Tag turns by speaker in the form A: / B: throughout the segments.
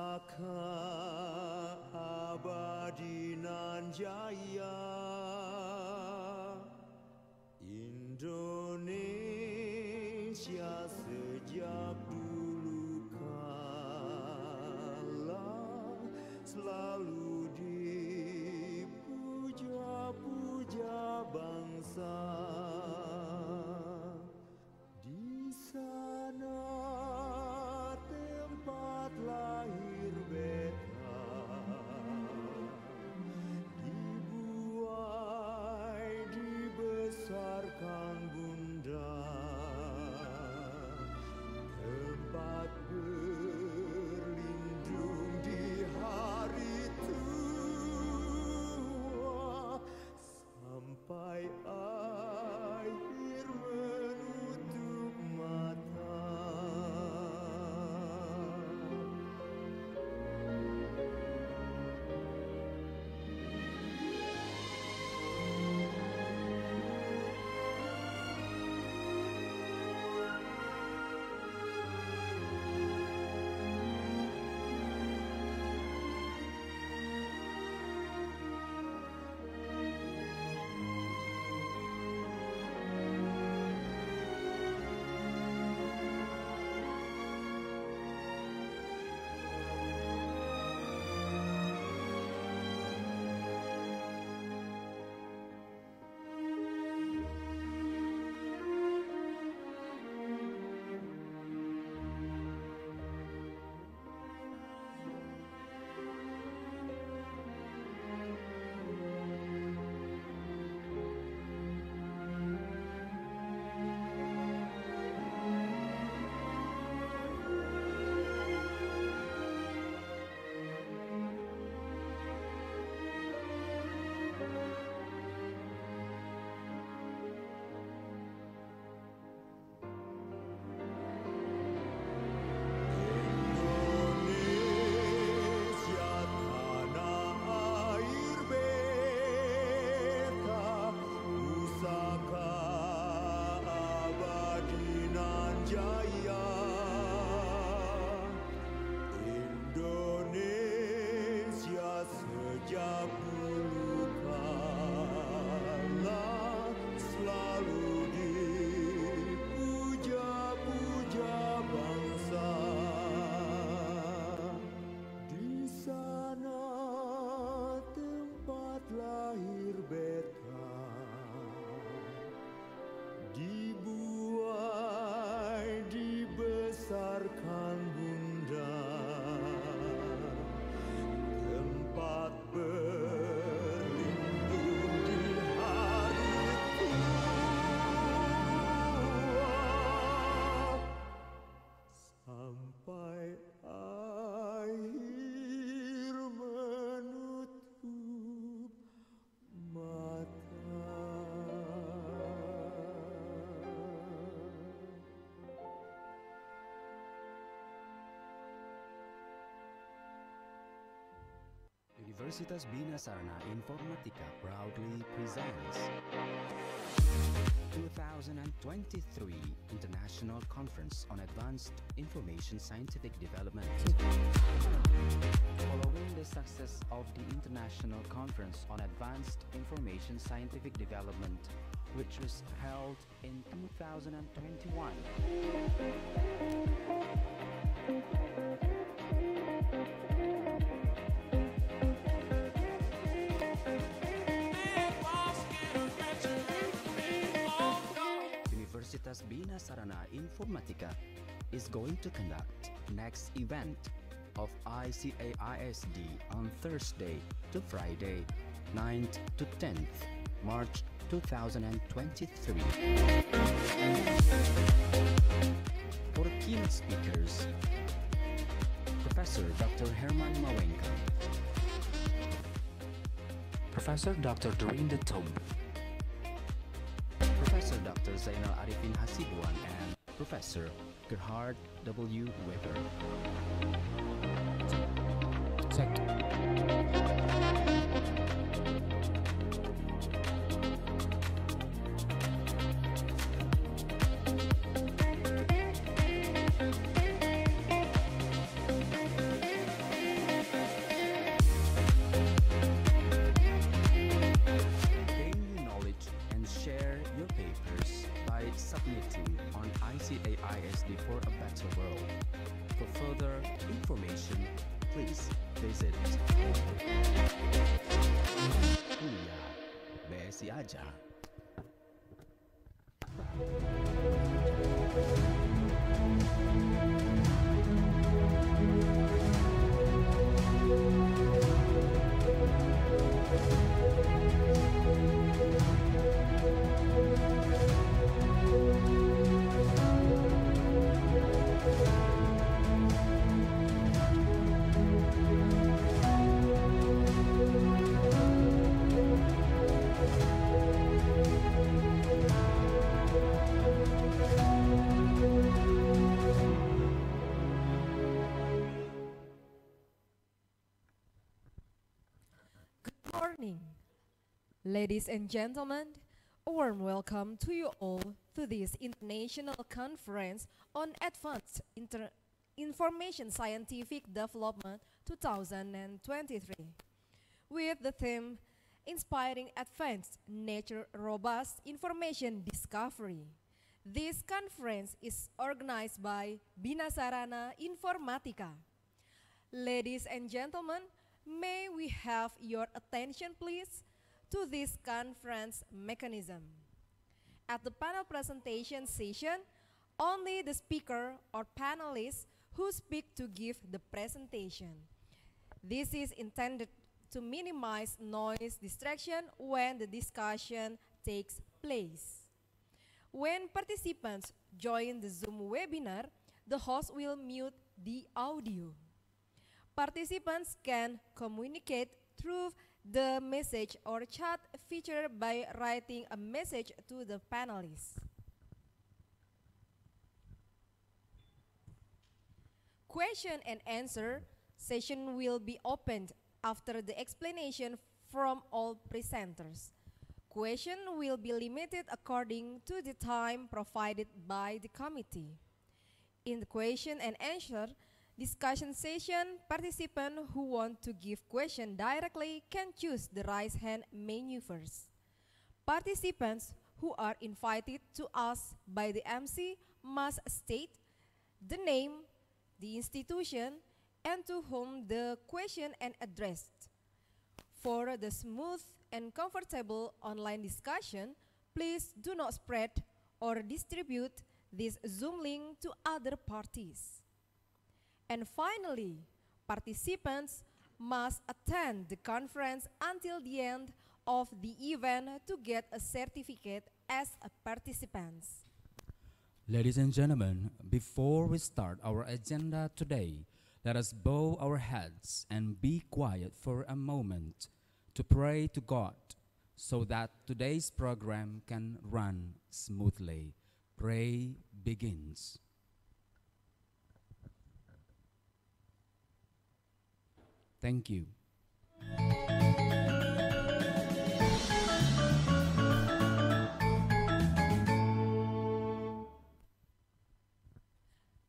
A: Pusaka abadi nan jaya, Indonesia sejak dulu kala selalu dipuja-puja bangsa. Di sana tempat lahir beta, dibuai dibesarkan bunda, tempat berlindung di hari tua, sampai akhir menutup mata. Dibuai dibesarkan bunda, tempat berlindung di hari tua, sampai akhir menutup mata.
B: Universitas Bina Sarana Informatika proudly presents 2023 International Conference on Advanced Information Scientific Development. Following the success of the International Conference on Advanced Information Scientific Development, which was held in 2021, Universitas Bina Sarana Informatika is going to conduct next event of ICAISD on Thursday to Friday, 9th to 10th March 2023. For keynote speakers, Professor Dr. Herman Mawenka, Professor Dr. Durinda Tom, Professor Dr. Zainal Arifin Hasibuan, and Professor Gerhard W. Weber. visit. Kuliah BSI aja.
C: Morning, ladies and gentlemen. A warm welcome to you all to this International Conference on Advanced Information Scientific Development 2023 with the theme Inspiring Advanced Nature Robust Information Discovery. This conference is organized by Binasarana Informatika. Ladies and gentlemen, may we have your attention please to this conference mechanism. At the panel presentation session, only the speaker or panelists who speak to give the presentation. This is intended to minimize noise distraction when the discussion takes place. When participants join the Zoom webinar, the host will mute the audio. Participants can communicate through the message or chat feature by writing a message to the panelists. Question and answer session will be opened after the explanation from all presenters. Question will be limited according to the time provided by the committee. In the question and answer discussion session, participants who want to give question directly can choose the raise hand menu first. Participants who are invited to ask by the MC must state the name, the institution, and to whom the question is addressed. For the smooth and comfortable online discussion, please do not spread or distribute this Zoom link to other parties. And finally, participants must attend the conference until the end of the event to get a certificate as a participant.
B: Ladies and gentlemen, before we start our agenda today, let us bow our heads and be quiet for a moment to pray to God so that today's program can run smoothly. Pray begins. Thank you.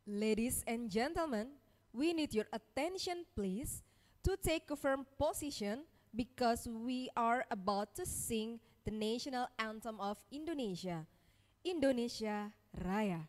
C: Ladies and gentlemen, we need your attention please to take a firm position because we are about to sing the national anthem of Indonesia, Indonesia Raya.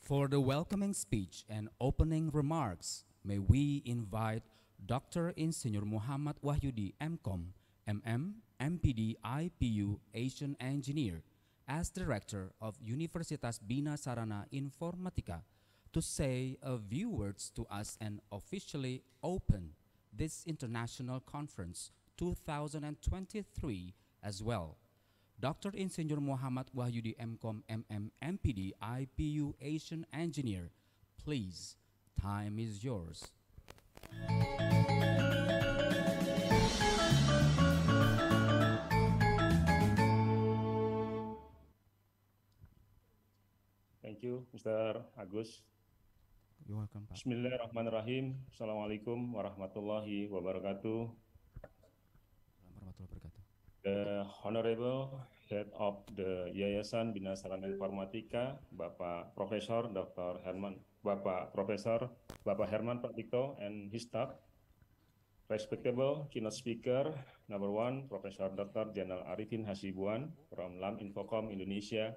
B: For the welcoming speech and opening remarks, may we invite Dr. Insinyur Muhammad Wahyudi, MCOM, MM, MPD, IPU, Asian Engineer, as Director of Universitas Bina Sarana Informatika, to say a few words to us and officially open this International Conference 2023 as well. Dr. Insinyur Muhammad Wahyudi, MCOM, MM, MPD, IPU, Asian Engineer, please, time is yours.
D: Thank you, Mr. Agus.
B: You're welcome, Pak.
D: Bismillahirrahmanirrahim. Assalamualaikum warahmatullahi wabarakatuh. The Honorable Head of the Yayasan Bina Sarana Informatika, Bapak Profesor Dr. Herman, Bapak Herman Pratikto and his staff. Respectable keynote speaker, number 1, Professor Dr. Zainal Arifin Hasibuan from INFOKOM Indonesia.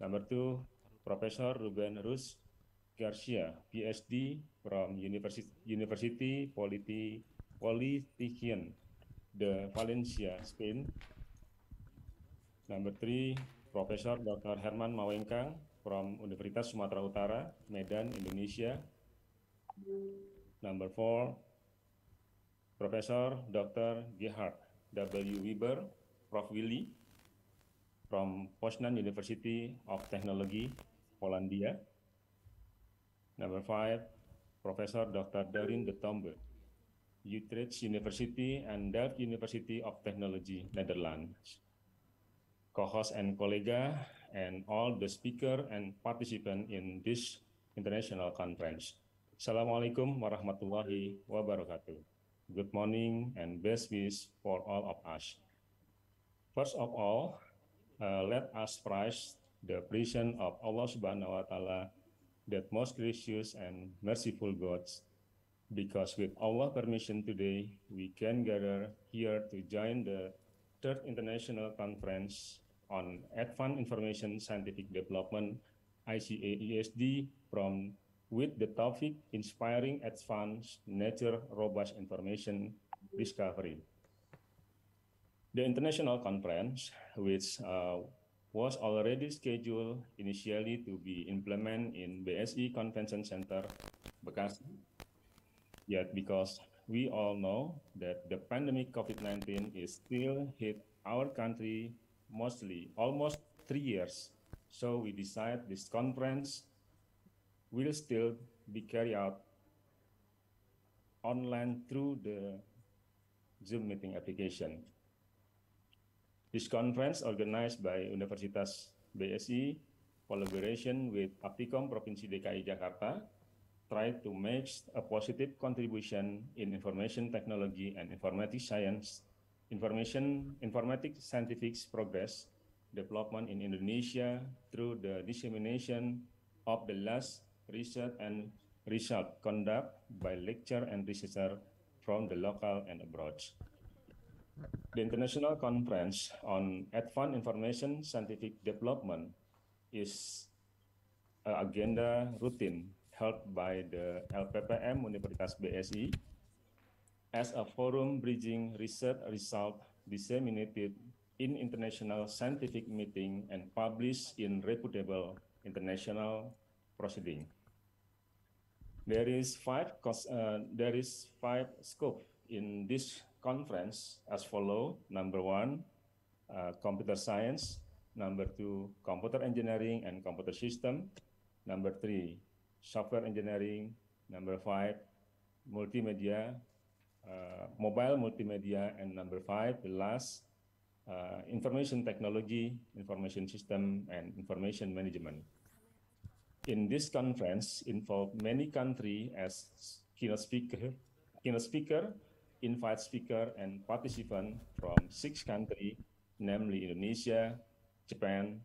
D: Number 2, Professor Ruben Rus Garcia, PhD from University Politician de Valencia, Spain. Number 3, Professor Dr. Herman Mawengkang from Universitas Sumatera Utara, Medan, Indonesia. Number 4, Professor Dr. Gerhard W. Weber, Prof. Willy, from Poznan University of Technology, Polandia. Number 5, Professor Dr. Darin de Tombe, Utrecht University and Delft University of Technology, Netherlands. Co-host and colleague, and all the speaker and participant in this international conference. Assalamualaikum warahmatullahi wabarakatuh. Good morning and best wishes for all of us. First of all, let us praise the presence of Allah Subhanahu wa Ta'ala, that most gracious and merciful God, because with Allah's permission today, we can gather here to join the Third International Conference on Advanced Information Scientific Development, ICAISD, with the topic Inspiring Advanced Nature Robust Information Discovery. The international conference, which was already scheduled initially to be implemented in BSI Convention Center, Bekasi, yet because we all know that the pandemic COVID-19 is still hit our country almost 3 years. So we decide this conference will still be carried out online through the Zoom meeting application. This conference, organized by Universitas BSI, collaboration with INFOKOM Provinsi DKI Jakarta, tried to make a positive contribution in information technology and informatics science, informatics scientific progress, development in Indonesia through the dissemination of the last research and result conducted by lecturer and researcher from the local and abroad. The International Conference on Advanced Information Scientific Development is an agenda routine held by the LPPM Universitas BSI as a forum bridging research result disseminated in international scientific meeting and published in reputable international proceeding. There is five scope in this conference as follow. Number 1, computer science. Number 2, computer engineering and computer system. Number 3, software engineering. Number 5, multimedia, mobile multimedia. And number 5, the last, information technology, information system, and information management. In this conference, involved many countries as keynote speaker, invite speaker, and participant from 6 countries, namely Indonesia, Japan,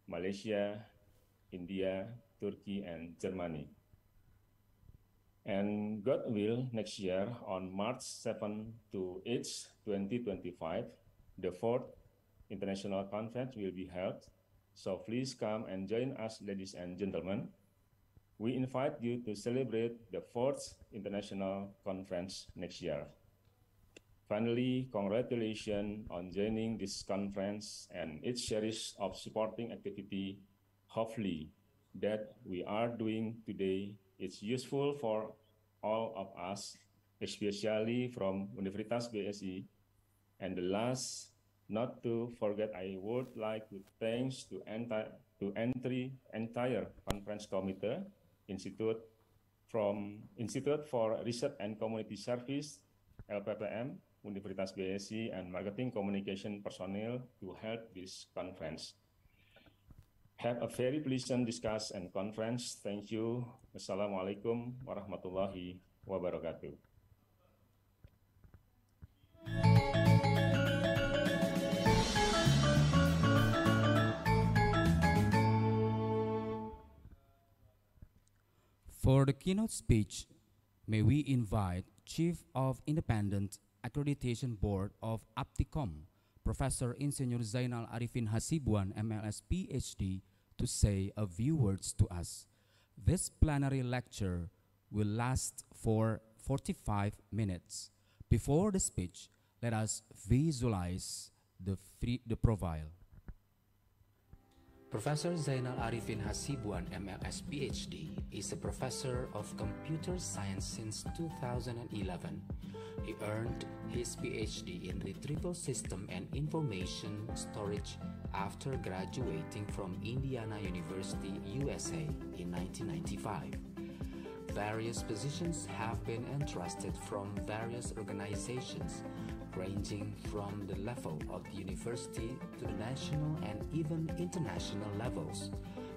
D: Malaysia, India, Turkey, and Germany. And God will, next year on March 7 to 8, 2025, the 4th International Conference will be held So please come and join us, ladies and gentlemen. We invite you to celebrate the 4th International Conference next year. Finally, congratulations on joining this conference and its series of supporting activity. Hopefully, that we are doing today is useful for all of us, especially from Universitas BSI. And the last, not to forget, I would like to thanks to entire conference committee, Institute for Research and Community Service, LPPM, Universitas BSI, and marketing communication personnel to help this conference. Have a very pleasant discussion and conference. Thank you. Wassalamualaikum warahmatullahi wabarakatuh.
B: For the keynote speech, may we invite Chief of Independent Accreditation Board of INFOKOM, Professor Insinyur Zainal Arifin Hasibuan, MLS PhD, to say a few words to us. This plenary lecture will last for 45 minutes. Before the speech, let us visualize the profile. Professor Zainal Arifin Hasibuan, MLS PhD, is a professor of computer science since 2011. He earned his PhD in retrieval system and information storage after graduating from Indiana University, USA in 1995. Various positions have been entrusted from various organizations, ranging from the level of the university to the national and even international levels,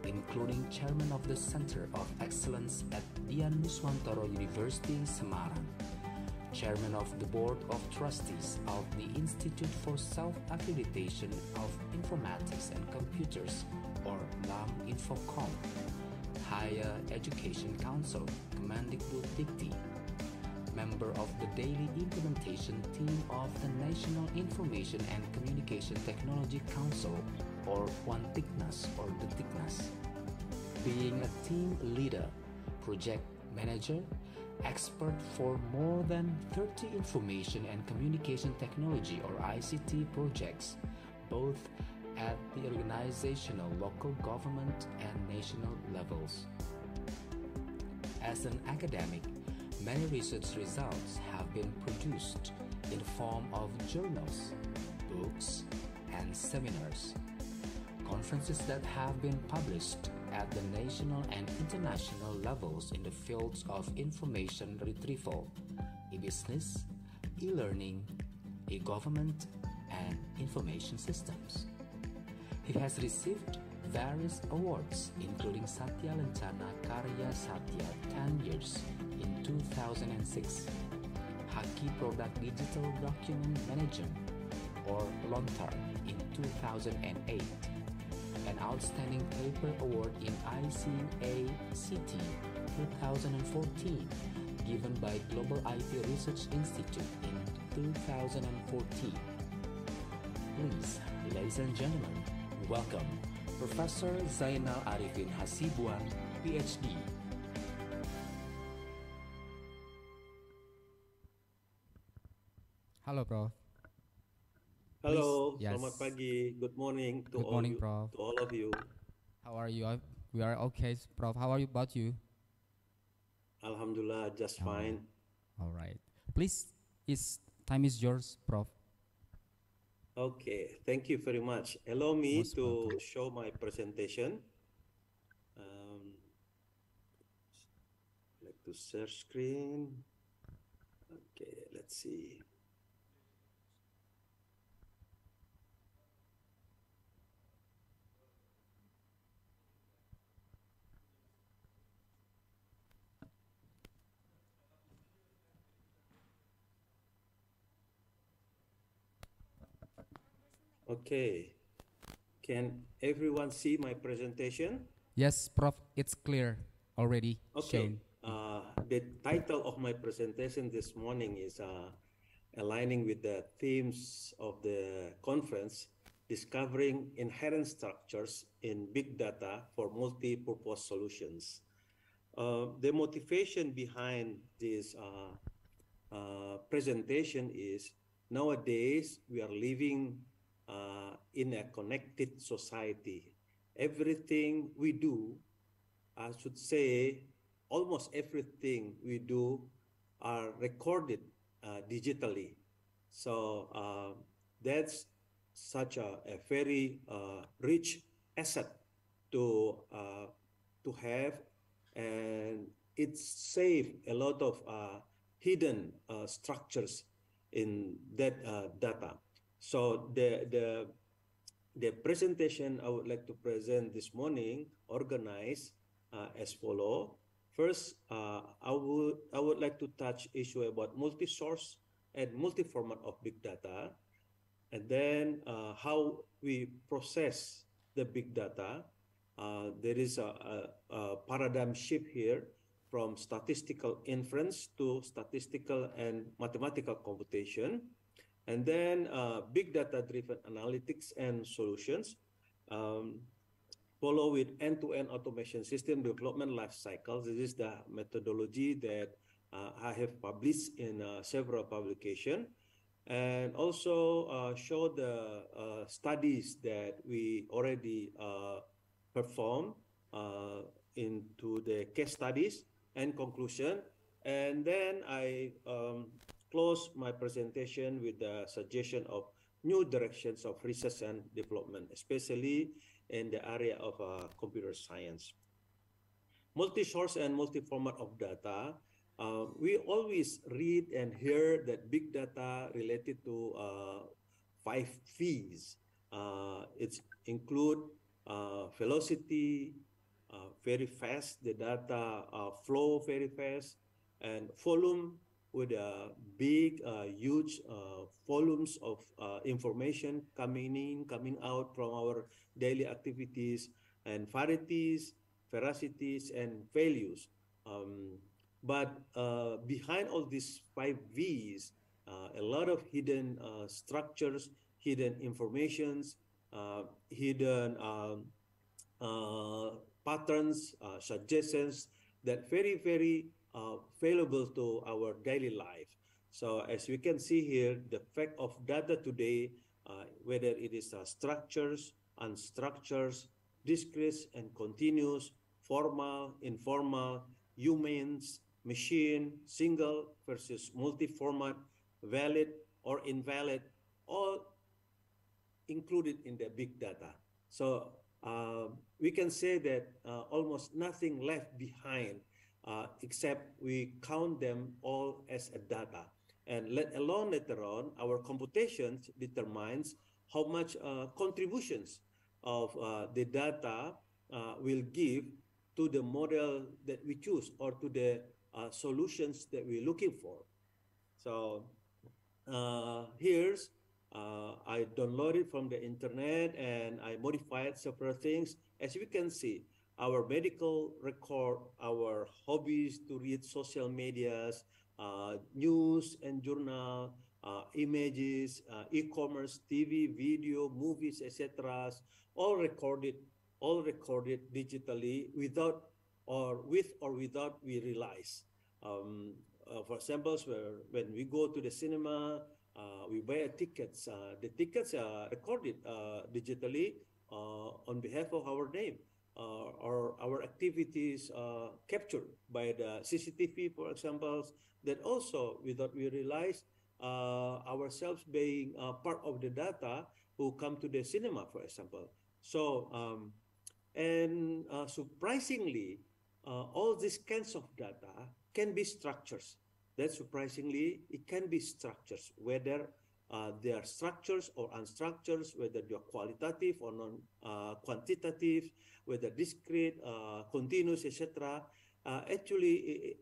B: including chairman of the Center of Excellence at Dian Nuswantoro University, Semarang, chairman of the Board of Trustees of the Institute for Self-Accreditation of Informatics and Computers, or LAM INFOKOM, Higher Education Council, Kemendikbud-Dikti, member of the Daily Implementation Team of the National Information and Communication Technology Council, or OneTICNAS or the TICNAS. Being a team leader, project manager, expert for more than 30 information and communication technology or ICT projects, both at the organizational, local government, and national levels. As an academic, many research results have been produced in the form of journals, books, and seminars. Conferences that have been published at the national and international levels in the fields of information retrieval, e-business, e-learning, e-government, and information systems. He has received various awards, including Satya Lencana Karya Satya 10 years in 2006, Haki Product Digital Document Management, or Lontar, in 2008, an Outstanding Paper Award in ICAISD 2014, given by Global IT Research Institute in 2014. Please, ladies and gentlemen, welcome Professor Zainal Arifin Hasibuan, PhD. Halo, Prof.
E: Hello,
B: Please, yes.
E: selamat pagi. Good morning to
B: Good
E: all
B: morning,
E: you,
B: Prof.
E: to all of you.
B: How are you? We are okay, Prof. How are you about you?
E: Alhamdulillah, just fine.
B: All right. Please, time is yours, Prof.
E: Okay, thank you very much. Allow me
B: Most
E: to
B: welcome.
E: show my presentation. Like to share screen. Okay, let's see. Okay, can everyone see my presentation?
B: Yes, Prof. It's clear already
E: Okay.
B: shown.
E: The title of my presentation this morning is aligning with the themes of the conference, discovering inherent structures in big data for multi-purpose solutions. The motivation behind this presentation is nowadays we are living in a connected society. Everything we do, I should say, almost everything we do are recorded digitally. So that's such a very rich asset to have, and it saves a lot of hidden structures in that data. So the presentation I would like to present this morning organized as follow. First, I would like to touch issue about multi-source and multi-format of big data, and then how we process the big data. There is a paradigm shift here from statistical inference to statistical and mathematical computation. And then big data-driven analytics and solutions, follow with end-to-end automation system development life cycle. This is the methodology that I have published in several publications, and also show the studies that we already performed into the case studies and conclusion. And then I close my presentation with the suggestion of new directions of research and development, especially in the area of computer science. Multi-source and multi-format of data. We always read and hear that big data related to 5 V's. It include velocity, very fast, the data flow very fast, and volume, with big, huge volumes of information coming in, coming out from our daily activities, and varieties, veracities, and values. But behind all these 5 V's, a lot of hidden structures, hidden informations, hidden patterns, suggestions that very valuable to our daily life. So as we can see here, the fact of data today, whether it is structures, unstructures, discrete and continuous, formal, informal, humans, machine, single versus multi-format, valid or invalid, all included in the big data. So we can say that almost nothing left behind except we count them all as a data. And let alone later on, our computations determines how much contributions of the data will give to the model that we choose or to the solutions that we're looking for. So here's, I downloaded from the internet and I modified several things. As you can see, our medical record, our hobbies to read social medias, news and journal, images, e-commerce, TV, video, movies, etc., all recorded digitally without or with or without we realize. For example, when we go to the cinema, we buy tickets. The tickets are recorded digitally on behalf of our name. Or our activities captured by the CCTV, for example, that also without we realize ourselves being part of the data who come to the cinema, for example. So, and surprisingly, all these kinds of data can be structures. That surprisingly, it can be structures, whether they are structures or unstructures, whether they are qualitative or non-quantitative, whether discrete, continuous, etc. Actually,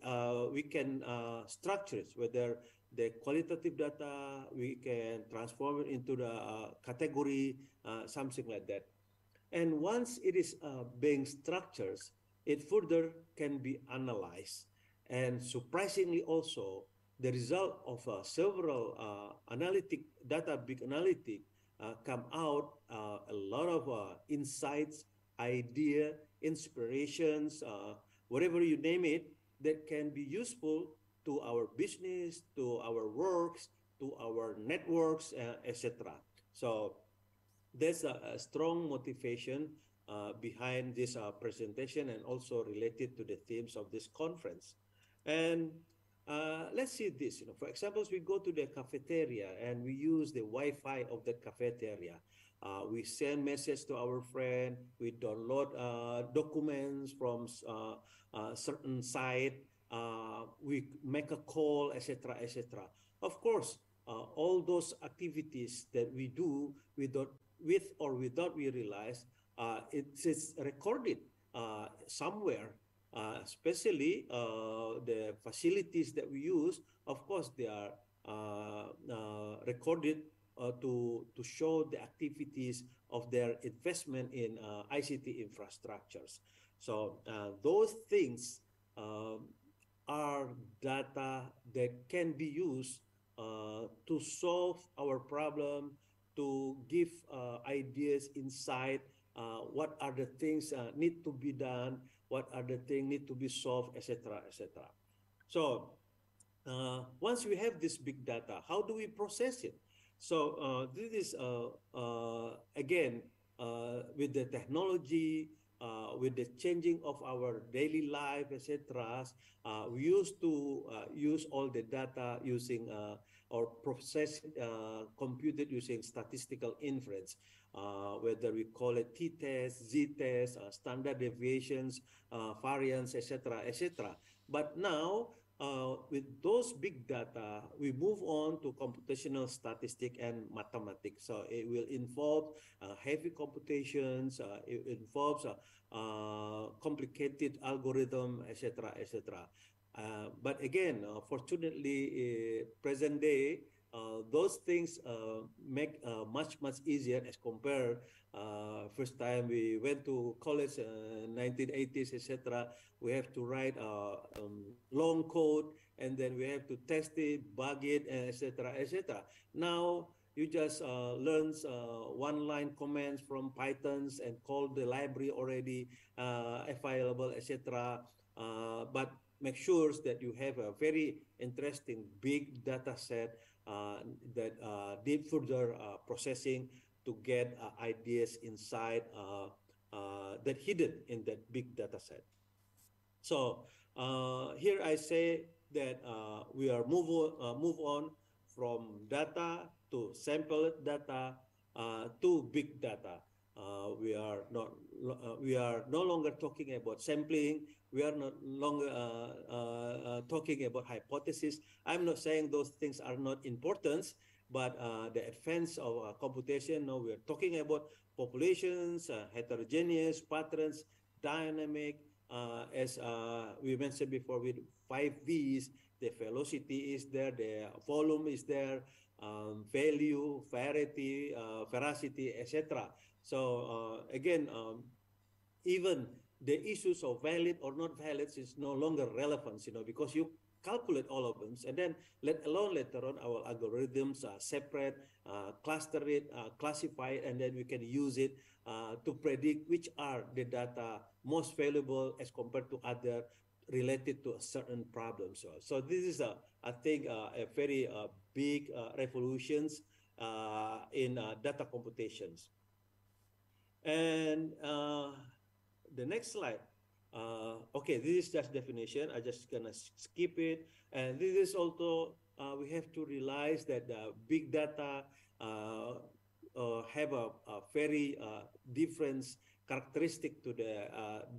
E: we can structure it, whether the qualitative data, we can transform it into the category, something like that. And once it is being structured, it further can be analyzed. And surprisingly also, the result of several big analytic come out a lot of insights, idea, inspirations, whatever you name it, that can be useful to our business, to our works, to our networks, etc. So there's a strong motivation behind this presentation and also related to the themes of this conference. And let's see this, for example, we go to the cafeteria and we use the Wi-Fi of the cafeteria. We send message to our friend, we download documents from certain site, we make a call, etc., etc. Of course, all those activities that we do with or without we realize, it's recorded somewhere, especially the facilities that we use. Of course, they are recorded to show the activities of their investment in ICT infrastructures. So those things are data that can be used to solve our problem, to give ideas, insight, what are the things need to be done, what are the things need to be solved, etc., etc. So once we have this big data, how do we process it? So this is, again, with the technology, with the changing of our daily life, etc., we used to use all the data using or process computed using statistical inference, whether we call it t-test, z-test, standard deviations, variance, etc., etc. But now, with those big data, we move on to computational statistics and mathematics. So it will involve heavy computations, it involves complicated algorithm, etc., etc. But again, fortunately, present day, those things make much easier as compared. First time we went to college, 1980s, etc. We have to write long code, and then we have to test it, bug it, etc., etc. Now you just learn one-line commands from Pythons and call the library already available, etc. But make sure that you have a very interesting big data set that need further processing to get ideas inside that hidden in that big data set. So here I say that we are move on from data to sample data to big data. We are no longer talking about sampling. We are no longer talking about hypothesis. I'm not saying those things are not important, but the advance of computation, now we're talking about populations, heterogeneous patterns, dynamic, as we mentioned before with 5 V's, the velocity is there, the volume is there, value, verity, veracity, etc. So again, even the issues of valid or not valid is no longer relevant, because you calculate all of them, and then let alone later on our algorithms separate, cluster it, classify it, and then we can use it to predict which are the data most valuable as compared to other related to a certain problem. So this is I think a very big revolutions in data computations. And the next slide. Okay, this is just definition. I just gonna skip it. And this is also, we have to realize that big data have a very different characteristic to the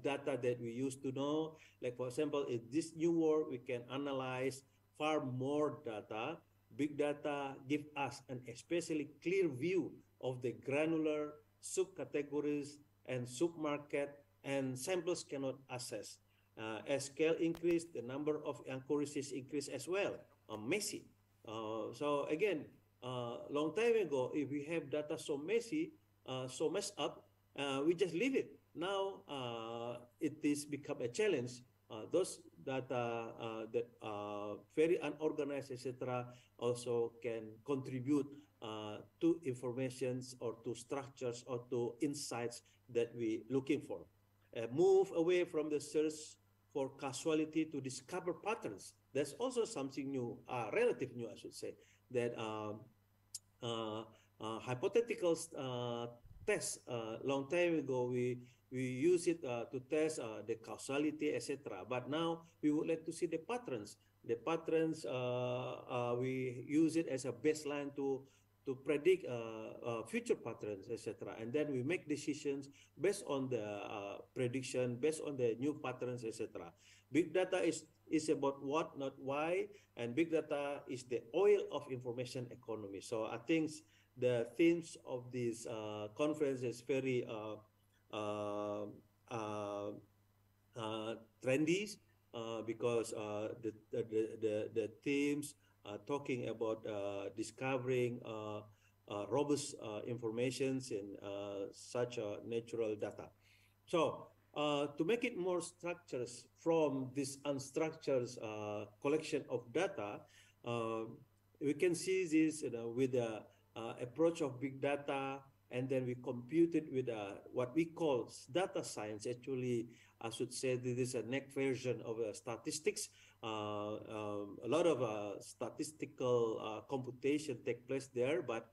E: data that we used to know. Like for example, in this new world, we can analyze far more data. Big data give us an especially clear view of the granular subcategories and submarket and samples cannot access. As scale increase, the number of accuracies increase as well, messy. So again, long time ago, if we have data so messy, so messed up, we just leave it. Now it is become a challenge. Those data that are very unorganized, etc., also can contribute to informations or to structures or to insights that we looking for. Move away from the search for causality to discover patterns. That's also something new, relative new, I should say, that hypothetical tests long time ago we use it to test the causality, etc. But now we would like to see the patterns. The patterns we use it as a baseline to predict future patterns, etc. And then we make decisions based on the prediction, based on the new patterns, etc. Big data is about what, not why, and big data is the oil of information economy. So I think the themes of this conference is very trendy because the themes talking about discovering robust informations in such natural data. So to make it more structures from this unstructured collection of data, we can see this with the approach of big data, and then we compute it with what we call data science. Actually, I should say this is a next version of statistics. A lot of statistical computation take place there, but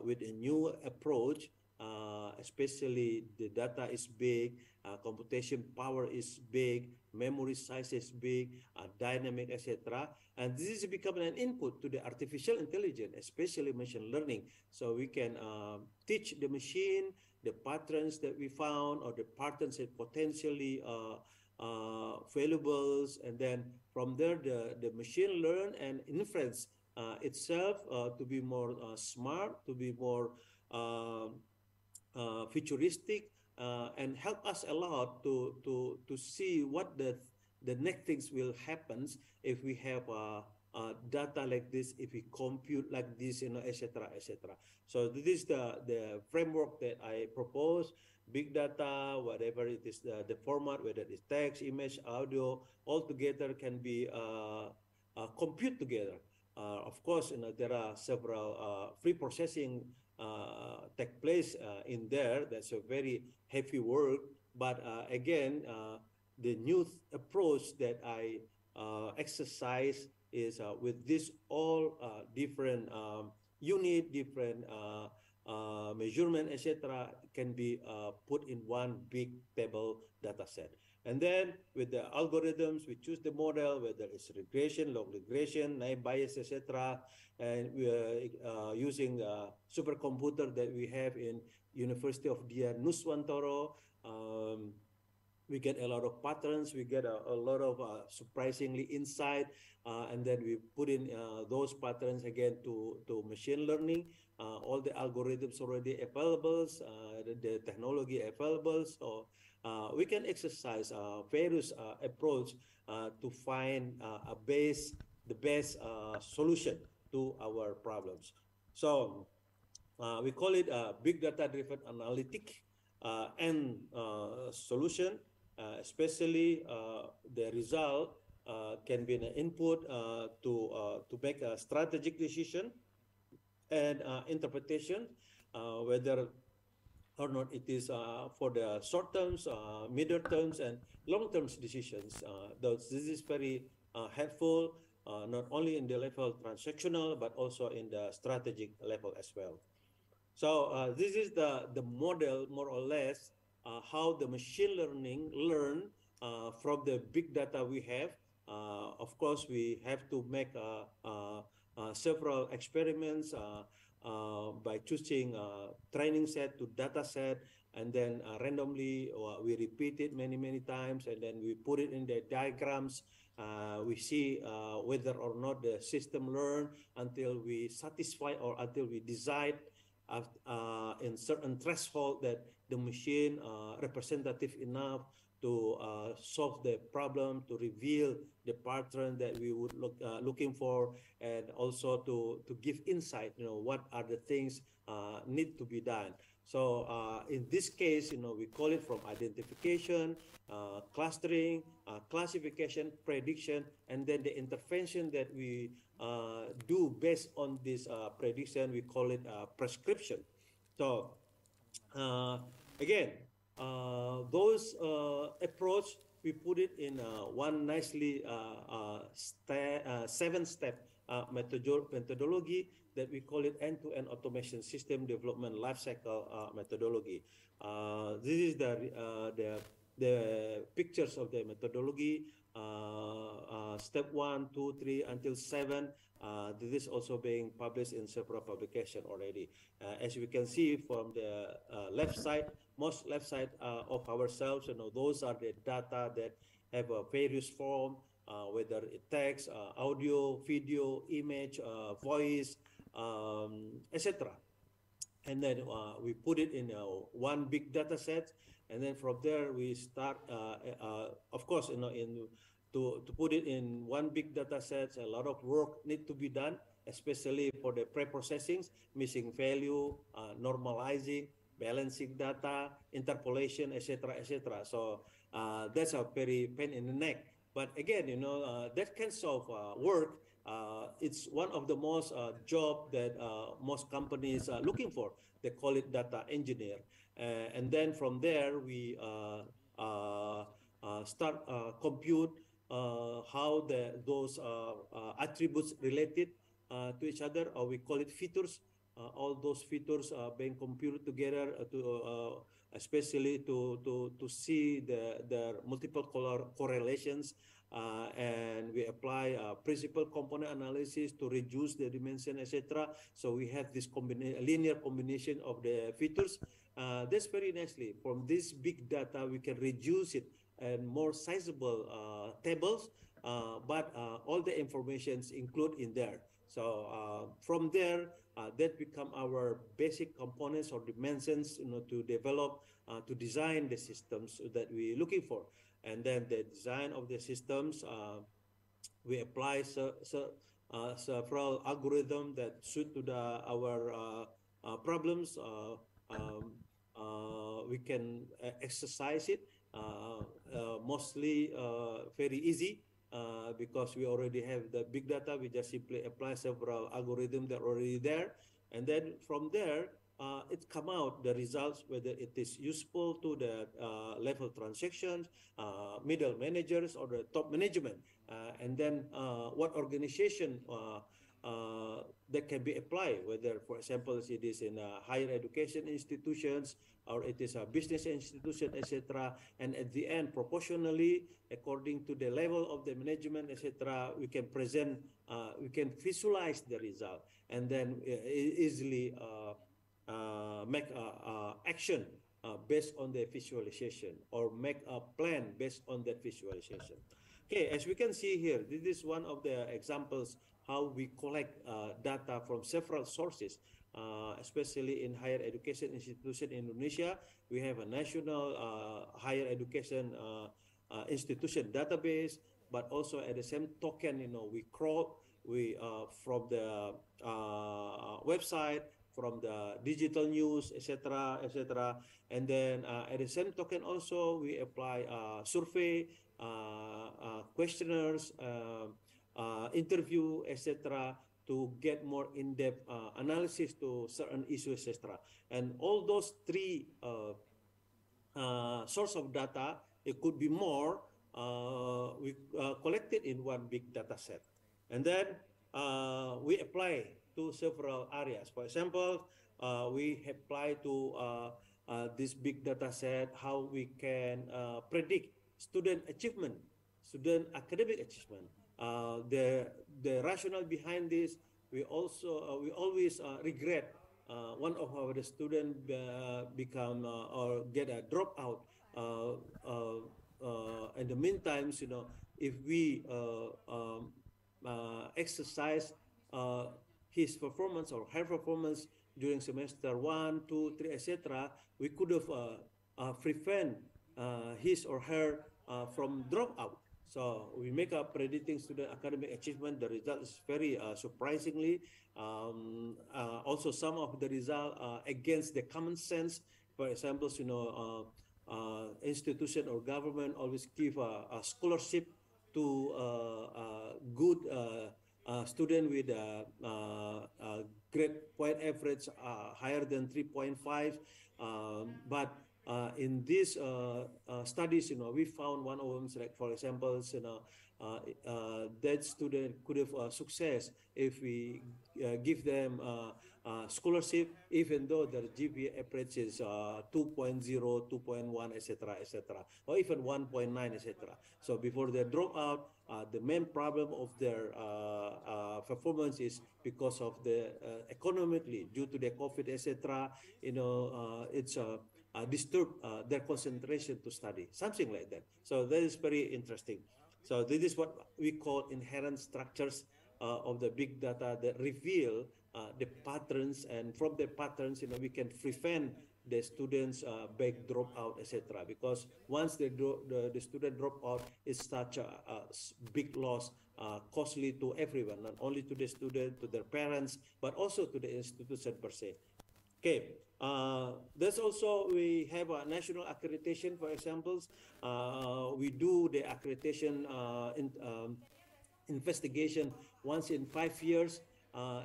E: with a new approach, especially the data is big, computation power is big, memory size is big, dynamic, etc. And this is becoming an input to the artificial intelligence, especially machine learning. So we can teach the machine the patterns that we found or the patterns that potentially valuables, and then from there the machine learn and inference itself to be more smart, to be more futuristic, and help us a lot to see what the next things will happen if we have data like this, if we compute like this, etc., etc. So this is the framework that I propose. Big data, whatever it is, the format, whether it's text, image, audio, all together can be compute together. Of course, there are several free processing take place in there. That's a very heavy work. But again, the new approach that I exercise is with this all different unit, different measurement, etc., can be put in one big table data set. And then with the algorithms, we choose the model, whether it's regression, log regression, naive Bayes, etc. And we are using the supercomputer that we have in University of Dia Nuswantoro. We get a lot of patterns, we get a lot of surprisingly insight, and then we put in those patterns again to machine learning. All the algorithms already available, the technology available, so we can exercise various approach to find the best solution to our problems. So we call it big data driven analytic and solution. Especially the result can be an input to make a strategic decision and interpretation, whether or not it is for the short terms, middle terms, and long terms decisions. This is very helpful, not only in the level transactional, but also in the strategic level as well. So this is the model, more or less, how the machine learning learn from the big data we have. Of course, we have to make several experiments by choosing training set to data set, and then randomly we repeat it many times, and then we put it in the diagrams. We see whether or not the system learn until we satisfy or until we decide in certain threshold that the machine representative enough to solve the problem, to reveal the pattern that we would looking for, and also to give insight, what are the things need to be done. So in this case, we call it from identification, clustering, classification, prediction, and then the intervention that we do based on this prediction, we call it prescription. So again, those approach, we put it in one nicely 7-step methodology that we call it end-to-end automation system development lifecycle methodology. This is the pictures of the methodology. Step 1, 2, 3 until 7. This is also being published in several publications already. As we can see from the left side, most left side of ourselves, those are the data that have a various form, whether it text, audio, video, image, voice, etc. And then we put it in one big data set, and then from there we start, of course, to put it in one big data set, a lot of work need to be done, especially for the pre-processing, missing value, normalizing, balancing data, interpolation, etc., etc. So that's a very pain in the neck. But again, that kind of work, it's one of the most job that most companies are looking for. They call it data engineer. And then from there, we start compute how those attributes related to each other, or we call it features. All those features are being computed together especially to see the multiple correlations, and we apply principal component analysis to reduce the dimension, etc. So we have this linear combination of the features. That's very nicely. From this big data, we can reduce it and more sizable tables, but all the informations include in there. So from there, that become our basic components or dimensions, to develop, to design the systems that we're looking for. And then the design of the systems, we apply several algorithms that suit to our problems. We can exercise it, mostly very easy. Because we already have the big data, we just simply apply several algorithms that are already there. And then from there, it come out the results, whether it is useful to the level transactions, middle managers, or the top management. And then what organization that can be applied, whether, for example, it is in higher education institutions, or it is a business institution, etc. And at the end, proportionally, according to the level of the management, etc., we can present, we can visualize the result, and then easily make action based on the visualization, or make a plan based on that visualization. Okay, as we can see here, this is one of the examples how we collect data from several sources. Especially in higher education institution in Indonesia, we have a national higher education institution database, but also at the same token, we crawl, from the website, from the digital news, etc., etc. And then at the same token also, we apply survey, questionnaires, interview, etc., to get more in-depth analysis to certain issues, etc. And all those three source of data, it could be more, we collected in one big data set. And then we apply to several areas. For example, we apply to this big data set how we can predict student achievement, student academic achievement. The rationale behind this, we always regret one of our students become or get a dropout. In the meantime, if we exercise his performance or her performance during semester 1, 2, 3, etc., we could have prevent his or her from dropout. So we make up predicting student academic achievement. The result is very surprisingly. Also, some of the result against the common sense. For example, institution or government always give a scholarship to good student with a grade point average higher than 3.5. But in these studies, we found one of them, like for example, that student could have success if we give them scholarship, even though their GPA average is 2.0, 2.1, etc., etc., or even 1.9, etc. So before they drop out, the main problem of their performance is because of the economically due to the COVID, etc. It's disturb their concentration to study, something like that. So that is very interesting. So this is what we call inherent structures of the big data that reveal the patterns, and from the patterns, we can prevent the students back dropout, etc. Because once the student drop out, it's such a big loss, costly to everyone, not only to the student, to their parents, but also to the institution per se. Okay, there's also, we have a national accreditation, for examples. We do the accreditation investigation once in 5 years.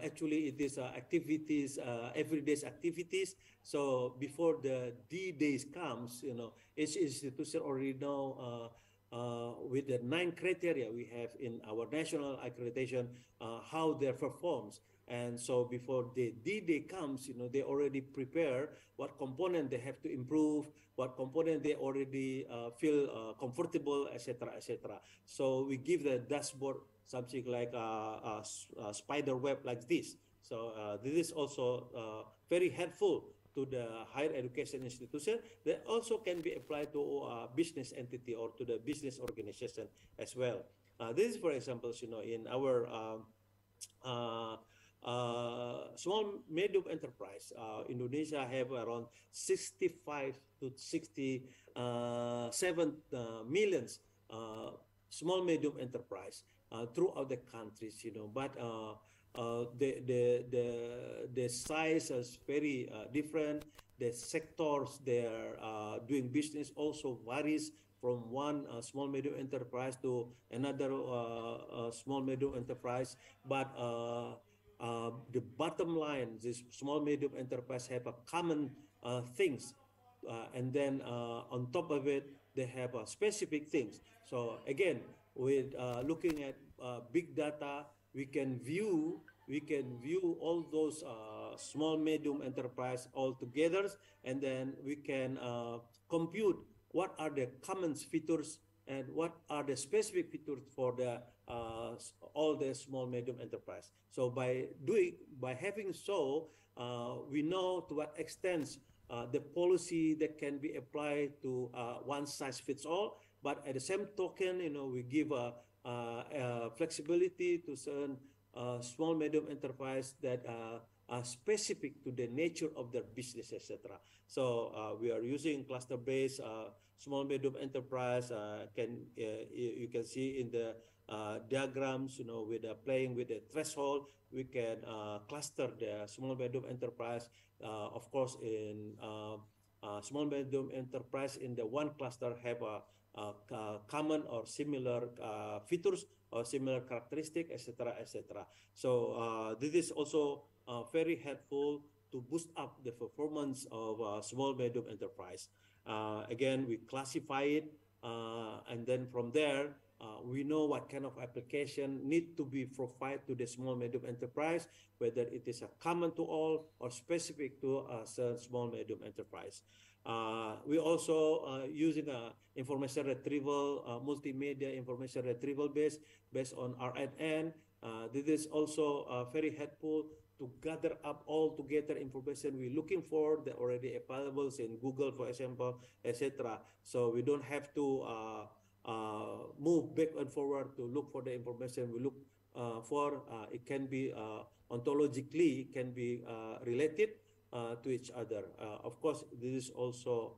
E: Actually, it is activities, everyday's activities. So before the D days comes, each institution already know with the 9 criteria we have in our national accreditation, how they performs. And so before the D-Day comes, they already prepare what component they have to improve, what component they already feel comfortable, etc., etc. So we give the dashboard something like a spider web like this. So this is also very helpful to the higher education institution. That also can be applied to a business entity or to the business organization as well. This is, for example, in our small medium enterprise, Indonesia have around 65 to 67 millions small medium enterprise throughout the countries, but the size is very different. The sectors they are doing business also varies from one small medium enterprise to another small medium enterprise. But the bottom line, this small medium enterprise have a common things, and then on top of it, they have specific things. So again, with looking at big data, we can view all those small medium enterprise all together, and then we can compute what are the common features and what are the specific features for the all the small medium enterprise. So by having so, we know to what extent the policy that can be applied to one size fits all, but at the same token, we give a flexibility to certain small medium enterprise that are specific to the nature of their business, etc. So we are using cluster-based small medium enterprise. You can see in the diagrams, with playing with the threshold, we can cluster the small medium enterprise. Of course, in small medium enterprise in the one cluster have a common or similar features or similar characteristic, etc., etc. So this is also very helpful to boost up the performance of small medium enterprise. Again, we classify it, and then from there, we know what kind of application need to be provided to the small medium enterprise, whether it is a common to all or specific to a small medium enterprise. We also using information retrieval, multimedia information retrieval based on RNN. This is also very helpful to gather up all together information we're looking for that already available in Google, for example, etc. So we don't have to move back and forward to look for the information we look for. It can be ontologically can be related to each other. Of course, this is also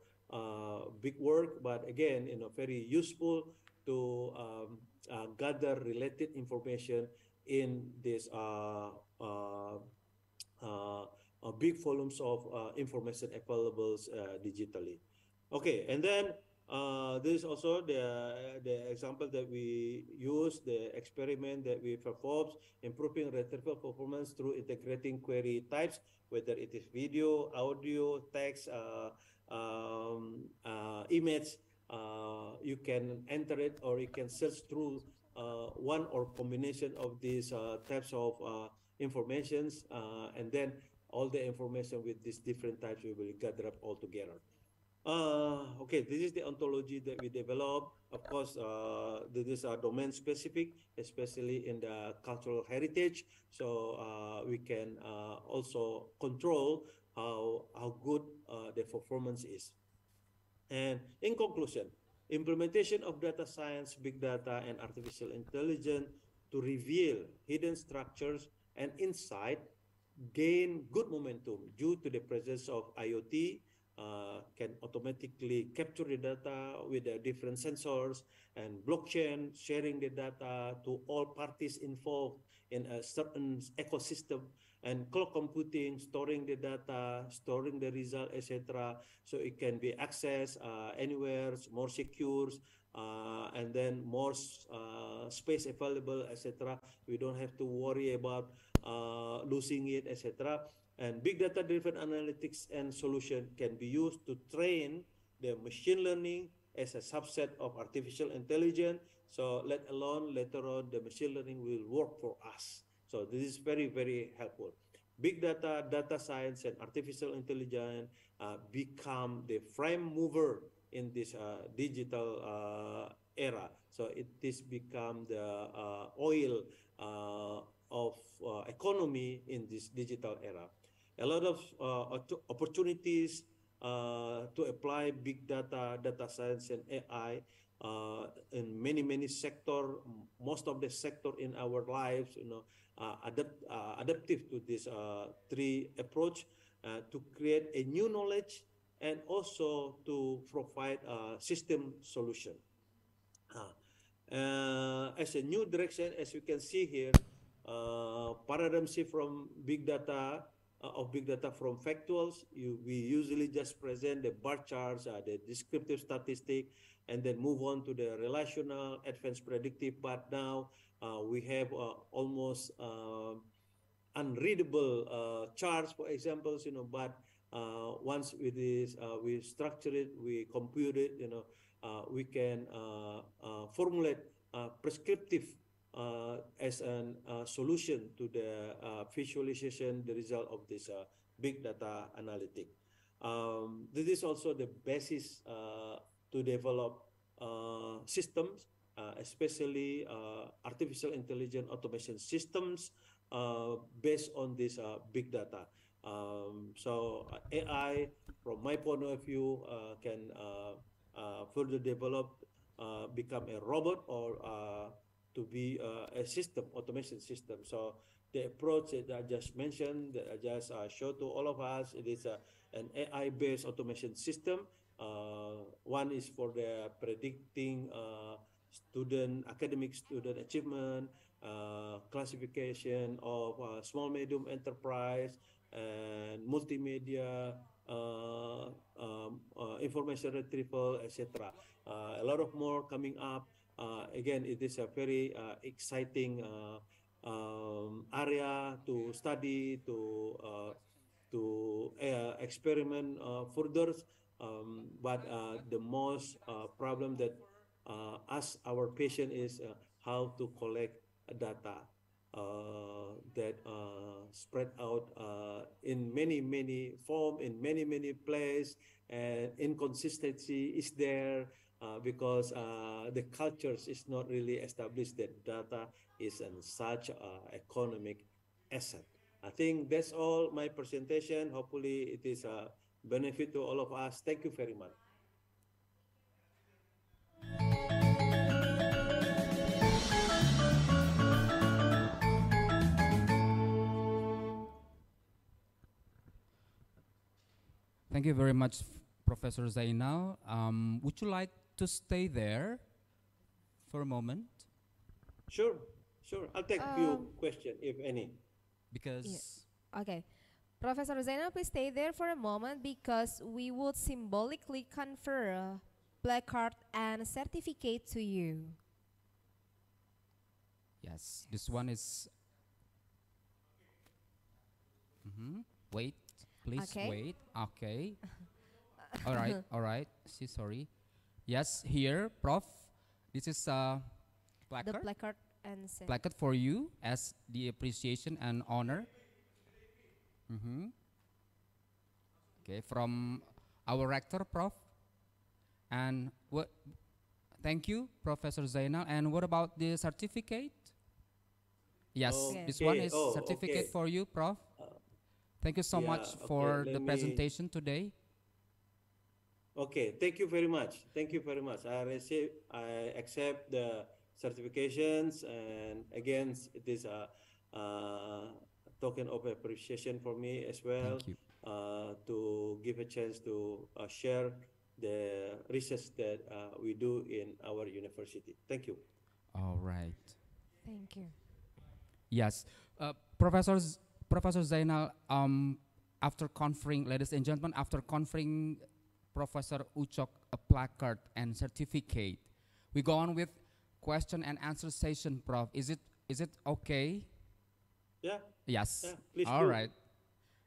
E: big work, but again, very useful to gather related information in this big volumes of information available digitally. Okay, and then this is also the example that we use, the experiment that we performed, improving retrieval performance through integrating query types, whether it is video, audio, text, image. You can enter it or you can search through one or combination of these types of informations, and then all the information with these different types we will gather up all together. Okay, this is the ontology that we developed. Of course, this is domain specific, especially in the cultural heritage. So we can also control how good the performance is. And in conclusion, implementation of data science, big data, and artificial intelligence to reveal hidden structures and insight gain good momentum due to the presence of IoT, can automatically capture the data with the different sensors, and blockchain sharing the data to all parties involved in a certain ecosystem, and cloud computing, storing the data, storing the result, etc. So it can be accessed anywhere, more secure, and then more space available, etc. We don't have to worry about losing it, etc. And big data driven analytics and solution can be used to train the machine learning as a subset of artificial intelligence. So let alone later on the machine learning will work for us. So this is very, very helpful. Big data, data science, and artificial intelligence become the frame mover in this digital era. So it is become the oil of economy in this digital era. A lot of opportunities to apply big data, data science, and AI in many sector. Most of the sector in our lives, adaptive to this three approach to create a new knowledge and also to provide a system solution. As a new direction, as you can see here, paradigm shift from big data of big data from factuals. We usually just present the bar charts, the descriptive statistic, and then move on to the relational, advanced predictive. But now we have almost unreadable charts, for examples, but once it is, we structure it, we compute it, we can formulate prescriptive as a solution to the visualization, the result of this big data analytic. This is also the basis to develop systems, especially artificial intelligence automation systems based on this big data. So AI, from my point of view, can further develop, become a robot or to be a system, automation system. So the approach that I just mentioned, that I just showed to all of us, it is an AI-based automation system. One is for the predicting academic student achievement, classification of small medium enterprise, and multimedia, information retrieval, etc. A lot of more coming up. Again, it is a very exciting area to study, to experiment further. But the most problem that us, our patient, is how to collect data that spread out in many form, in many places, and inconsistency is there because the cultures is not really established that data is in such economic asset. I think that's all my presentation. Hopefully it is a benefit to all of us. Thank you very much.
B: Thank you very much, Professor Zainal. Would you like to stay there for a moment?
E: Sure, sure. I'll take few questions, if any.
B: Because
C: Okay. Professor Zainal, please stay there for a moment because we would symbolically confer a placard and certificate to you.
B: yes, this one is. Wait, please
C: Okay.
B: wait. Okay. All right, all right. Sorry. Yes, here, Prof. This is a
C: The
B: placard.
C: placard and
B: Placard for you as the appreciation and honor. Okay, from our rector, Prof. And what? Thank you, Professor Zainal. And what about the certificate? Yes, this one is certificate
E: okay.
B: for you, Prof. Thank you so
E: Yeah,
B: much
E: okay,
B: for
E: let
B: the
E: me-
B: presentation today.
E: Okay, thank you very much. Thank you very much. I accept the certifications, and again, it is a token of appreciation for me as well.
B: Thank you.
E: To give a chance to share the research that we do in our university. Thank you.
B: All right.
C: Thank you.
B: Yes, Professor Zainal. After conferring, ladies and gentlemen, after conferring Professor Ucok a placard and certificate, we go on with question and answer session. Prof, is it okay?
E: Yeah,
B: Yes.
E: yeah, please
B: All
E: do.
B: right.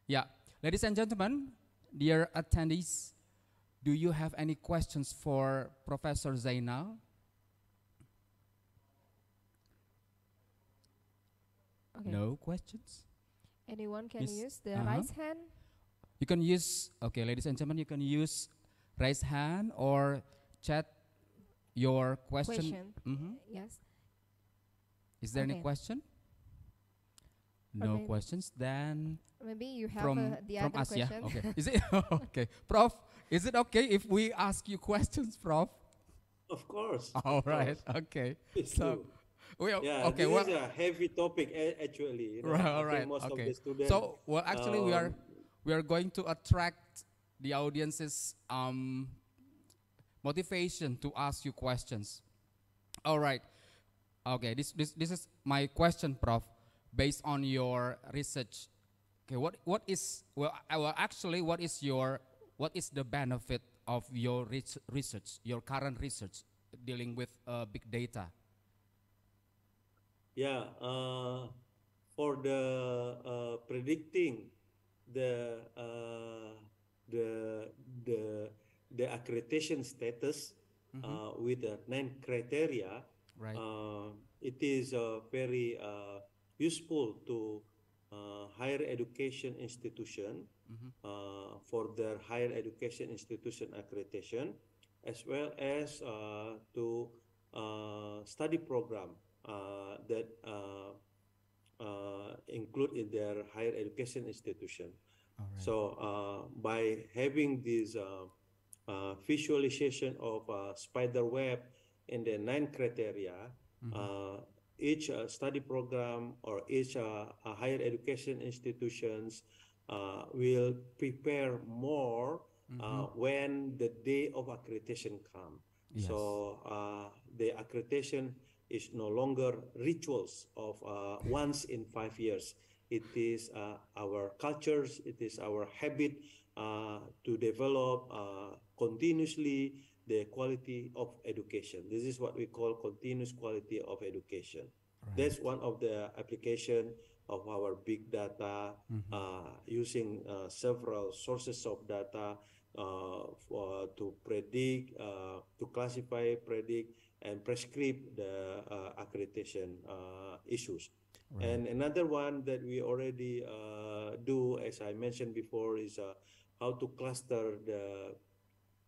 B: Yeah, ladies and gentlemen, dear attendees, do you have any questions for Professor Zainal?
C: Okay.
B: No questions?
C: Anyone can
B: Miss-
C: use the
B: uh-huh.
C: raise hand.
B: You can use, okay, ladies and gentlemen, you can use raise hand or chat your question.
C: Yes.
B: Is there any
C: Okay.
B: question?
C: Or
B: No
C: maybe-
B: questions. Then
C: Maybe you have
B: from
C: the
B: from
C: other
B: us, yeah.
C: question.
B: Okay. Is it okay, Prof? Is it okay if we ask you questions, Prof?
E: Of course.
B: All
E: of
B: right.
E: course.
B: Okay.
E: Please
B: So
E: do.
B: we are,
E: Yeah,
B: okay.
E: this
B: Well,
E: is a heavy topic actually. You know,
B: right.
E: I
B: All
E: think
B: right.
E: most of
B: Okay.
E: the students.
B: So well, actually,
E: um,
B: we are going to attract the audience's motivation to ask you questions. All right. Okay. This is my question, Prof. Based on your research. Okay. What is well actually what is the benefit of your research, your current research dealing with big data?
E: Yeah, for the predicting the uh, the the the accreditation status with the 9 criteria,
B: Right.
E: it is very useful to higher education institution for their higher education institution accreditation, as well as to study program that include in their higher education institution.
B: All right.
E: So by having this visualization of spider web in the 9 criteria, each study program or each higher education institutions will prepare more when the day of accreditation comes.
B: Yes.
E: So the accreditation is no longer rituals of once in 5 years. It is our cultures, it is our habit to develop continuously the quality of education. This is what we call continuous quality of education.
B: Right.
E: That's one of the application of our big data, using several sources of data to predict, to classify, predict, and prescribe the accreditation issues.
B: Right.
E: And another one that we already do, as I mentioned before, is how to cluster the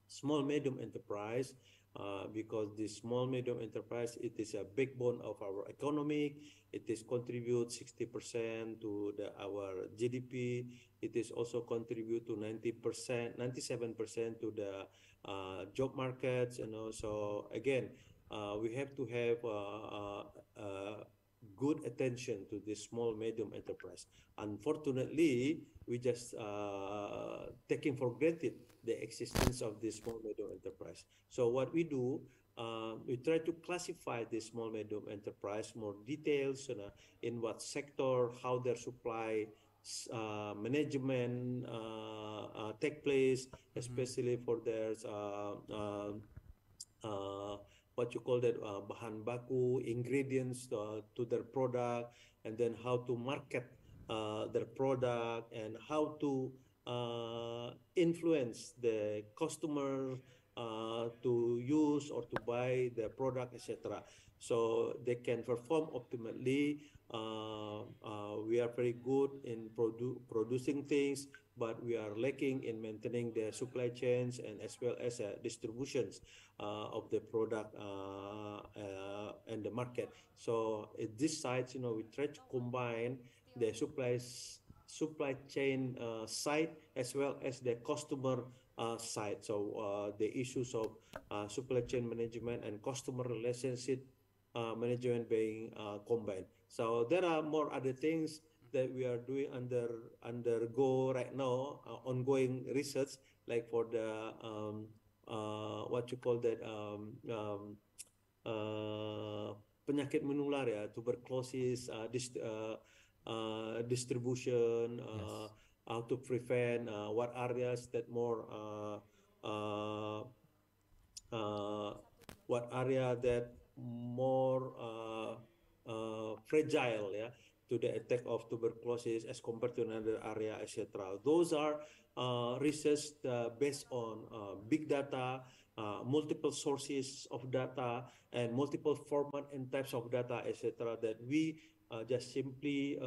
E: small medium enterprise, because the small medium enterprise, it is a backbone of our economy. It is contribute 60% to our GDP. It is also contribute to 90%, 97% to the job markets. So again, we have to have good attention to this small medium enterprise. Unfortunately, we just taking for granted the existence of this small medium enterprise. So what we do, we try to classify the small medium enterprise more details, in what sector, how their supply management take place, especially for their what you call that, bahan baku ingredients to their product, and then how to market their product, and how to influence the customer to use or to buy the product, etc. So they can perform optimally. We are very good in producing things, but we are lacking in maintaining the supply chains and as well as distributions of the product and the market. So at this side, we try to combine the supply chain side as well as the customer side. So the issues of supply chain management and customer relationship management being combined. So there are more other things that we are doing undergo right now, ongoing research, like for the what you call that, penyakit menular, tuberculosis, distribution,
B: Yes.
E: how to prevent, what areas that more what area that more fragile, to the attack of tuberculosis as compared to another area, etc. Those are research based on big data, multiple sources of data, and multiple format and types of data, etc. That we just simply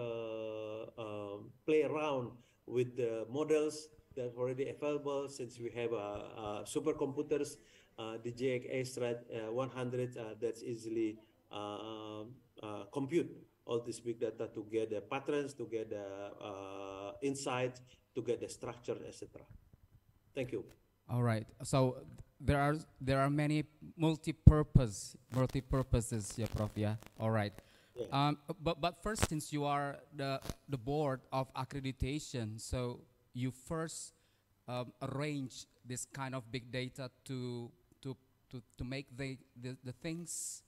E: play around with the models that are already available, since we have supercomputers, the JX 100 that's easily compute all this big data to get the patterns, to get the insights, to get the structure, etc. Thank you.
B: All right. So there are many multi-purposes, yeah, Prof. Yeah. All right.
E: Yeah.
B: But first, since you are the board of accreditation, so you first arrange this kind of big data to make the things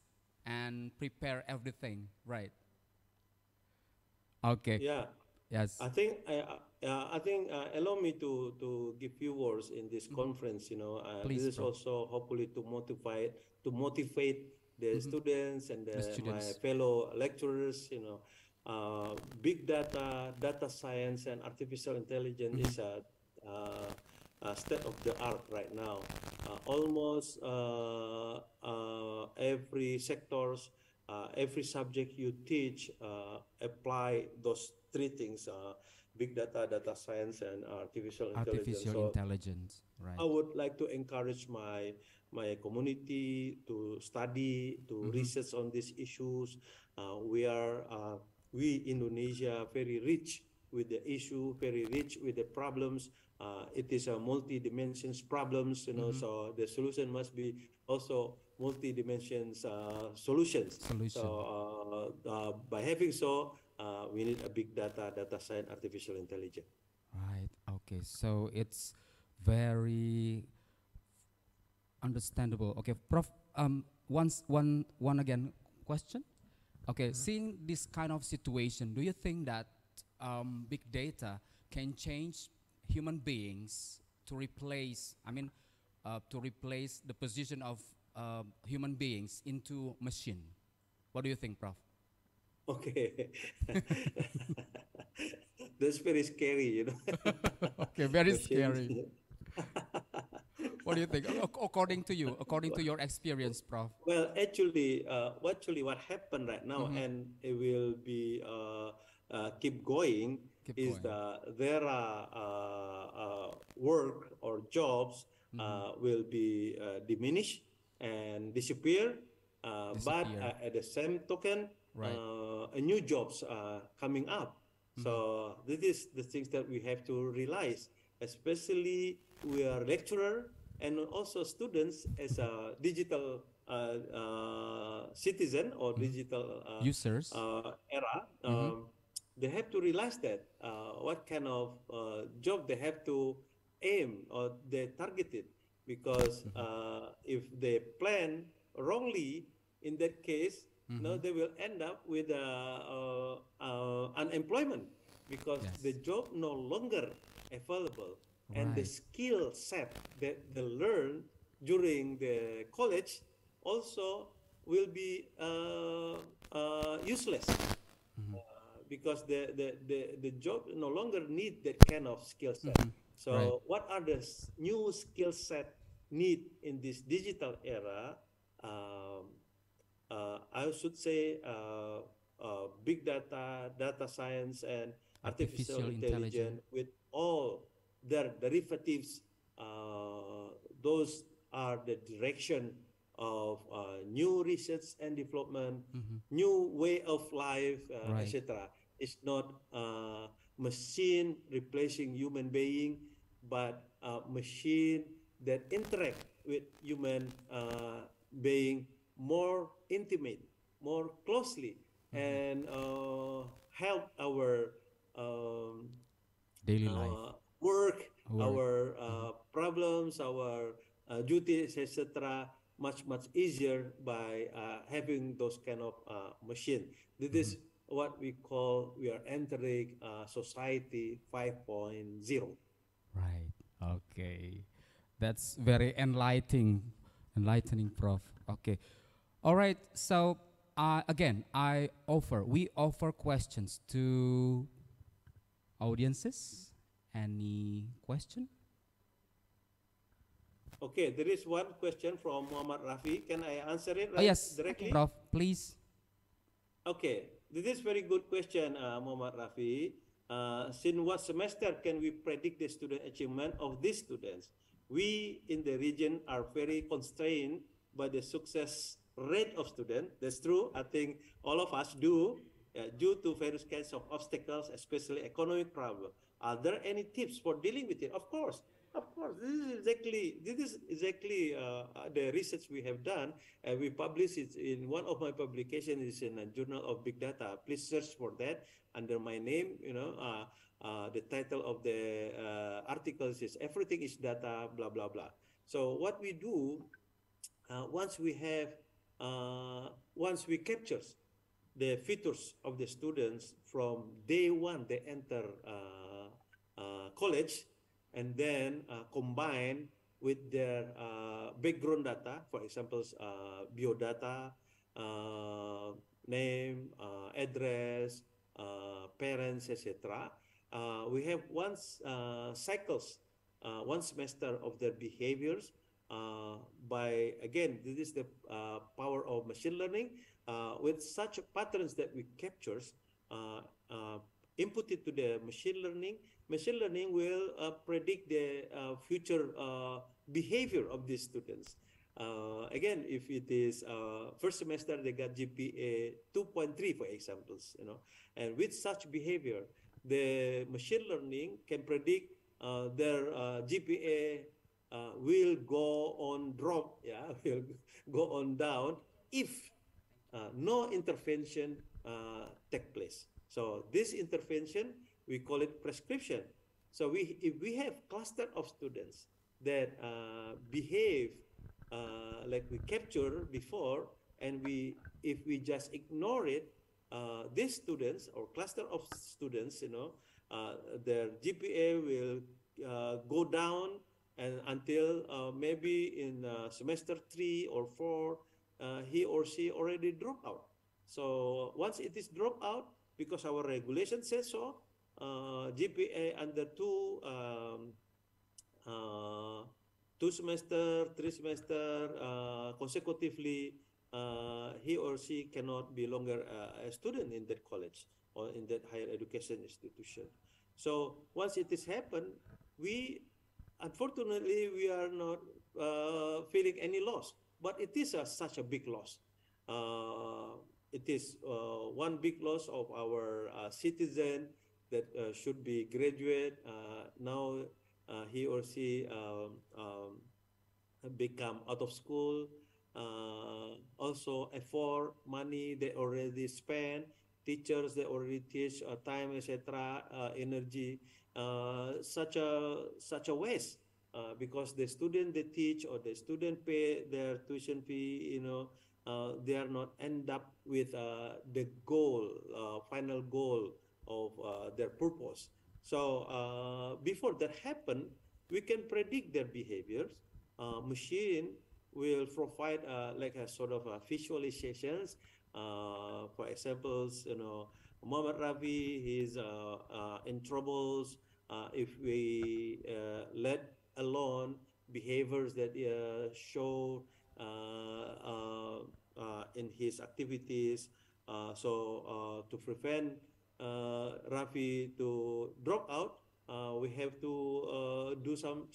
B: and prepare everything, right? Okay.
E: Yeah.
B: Yes.
E: I think allow me to give few words in this conference.
B: Please,
E: This is
B: Prof.
E: also hopefully to motivate the students and
B: The
E: my
B: students.
E: fellow lecturers. Big data, data science, and artificial intelligence is a state of the art right now. Almost every sectors, every subject you teach, apply those three things: big data, data science, and artificial intelligence.
B: Artificial
E: So
B: intelligence, right?
E: I would like to encourage my community to study, to research on these issues. We Indonesia very rich with the issue, very rich with the problems. It is a multi-dimensions problems, so the solution must be also multi-dimensions solutions.
B: Solution.
E: So by having so, we need a big data, data science, artificial intelligence.
B: Right. Okay. So it's very understandable. Okay, Prof. One again question. Okay, seeing this kind of situation, do you think that big data can change human beings to replace? To replace the position of human beings into machine. What do you think, Prof?
E: Okay. That's very scary,
B: Okay, very
E: Machines.
B: scary. What do you think? According to you, according to your experience, Prof?
E: Well, actually, what happened right now, and it will be keep going,
B: Keep
E: is
B: going.
E: there are work or jobs will be diminished and disappear, but
B: Disappear.
E: at the same token,
B: Right.
E: new jobs are coming up. So this is the things that we have to realize, especially we are lecturer and also students as a digital citizen or digital
B: Users.
E: era. They have to realize that what kind of job they have to aim or they targeted, because if they plan wrongly, in that case, no, they will end up with unemployment because the job no longer available, and the skill set that they learn during the college also will be useless because the job no longer need that kind of skill set. So what are the new skill set need in this digital era? I should say big data, data science, and artificial intelligence with all their derivatives. Those are the direction of new research and development, new way of life, etc. It's not machine replacing human being, but machine that interact with human being more intimate, more closely, and help our
F: daily life,
E: work, our problems, our duties, etc. much easier by having those kind of machine. This is what we are entering society 5.0.
F: Right. Okay. That's very enlightening, Prof. Okay. All right. So again, we offer questions to audiences. Any question?
E: Okay, there is one question from Muhammad Rafi. Can I answer it
F: yes,
E: directly?
F: Prof, please.
E: Okay, this is very good question, Muhammad Rafi. Since what semester can we predict the student achievement of these students? We in the region are very constrained by the success rate of students. That's true. I think all of us do, due to various kinds of obstacles, especially economic problem. Are there any tips for dealing with it? Of course. This is exactly the research we have done, and we publish it in one of my publications. Is in a Journal of Big Data. Please search for that under my name. The title of the article is "Everything is Data." Blah blah blah. So what we do once we capture the features of the students from day one they enter college, and then combine with their background data, for example, biodata, name, address, parents, etc. We have one semester of their behaviors. By again, this is the power of machine learning. With such patterns that we captures, input it to the machine learning. Machine learning will predict the future behavior of these students. Again, if it is first semester they got GPA 2.3, for examples, and with such behavior, the machine learning can predict their GPA will go on drop, will go on down if no intervention take place. So this intervention, we call it prescription. So if we have cluster of students that behave like we captured before, and if we just ignore it, these students or cluster of students, their GPA will go down, and until maybe in semester 3 or 4, he or she already dropped out. So once it is dropped out, because our regulation says so, GPA under 2 semester, 3 semester consecutively, he or she cannot be longer a student in that college or in that higher education institution. So once it is happened, unfortunately, we are not feeling any loss, but it is such a big loss. It is one big loss of our citizen that should be graduate. Now he or she become out of school. Also effort, money they already spent, teachers they already teach, time, etc., energy, such a waste. because the student they teach or the student pay their tuition fee, they are not end up with the goal, final goal of their purpose. So before that happen, we can predict their behaviors. Machine will provide like a sort of visualizations. For examples, Muhammad Rafi, he's in troubles. If we let alone behaviors that show in his activities, to prevent Rafi to drop out, we have to do some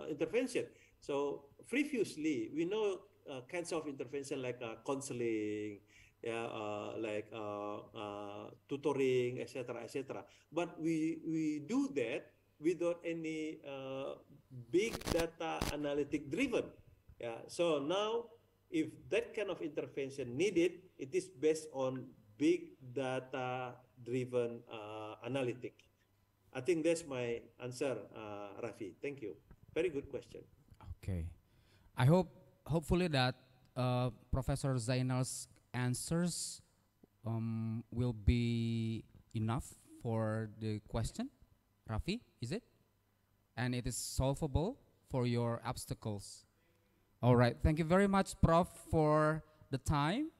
E: intervention. So previously, we know kinds of intervention like counseling, like tutoring, etc., etc. But we do that without any big data analytic driven. Yeah. So now, if that kind of intervention needed, it is based on big data driven analytic. I think that's my answer, Rafi. Thank you. Very good question.
F: Okay. Hopefully that Professor Zainal's answers will be enough for the question. Rafi, is it? And it is solvable for your obstacles. All right. Thank you very much, Prof, for the time.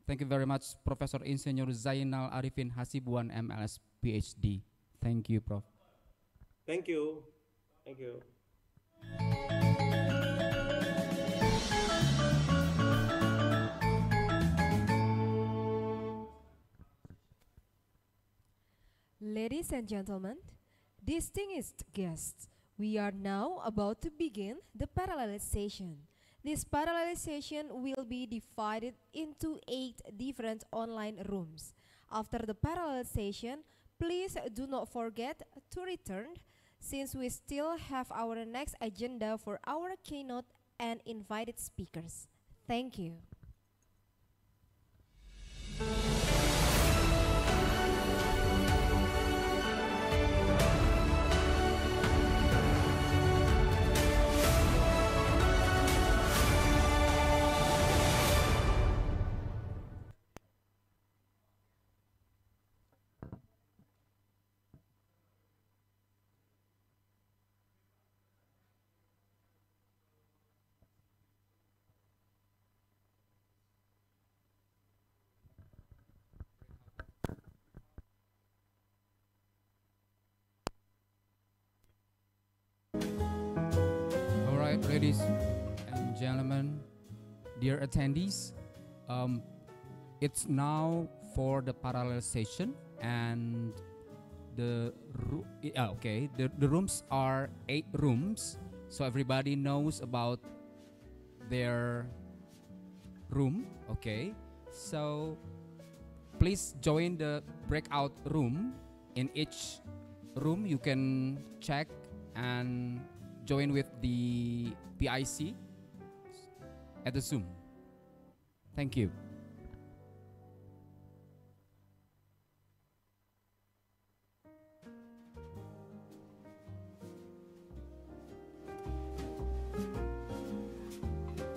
F: Thank you very much, Professor Insinyur Zainal Arifin Hasibuan, MLS, PhD. Thank you, Prof.
E: Thank you. Thank you.
C: Ladies and gentlemen, distinguished guests, we are now about to begin the parallelization. This parallelization will be divided into 8 different online rooms. After the parallelization, please do not forget to return, since we still have our next agenda for our keynote and invited speakers. Thank you.
F: All right, ladies and gentlemen, dear attendees, it's now for the parallelization, and the rooms are 8 rooms, so everybody knows about their room. Okay, so please join the breakout room. In each room you can check and join with the PIC at the Zoom. Thank you.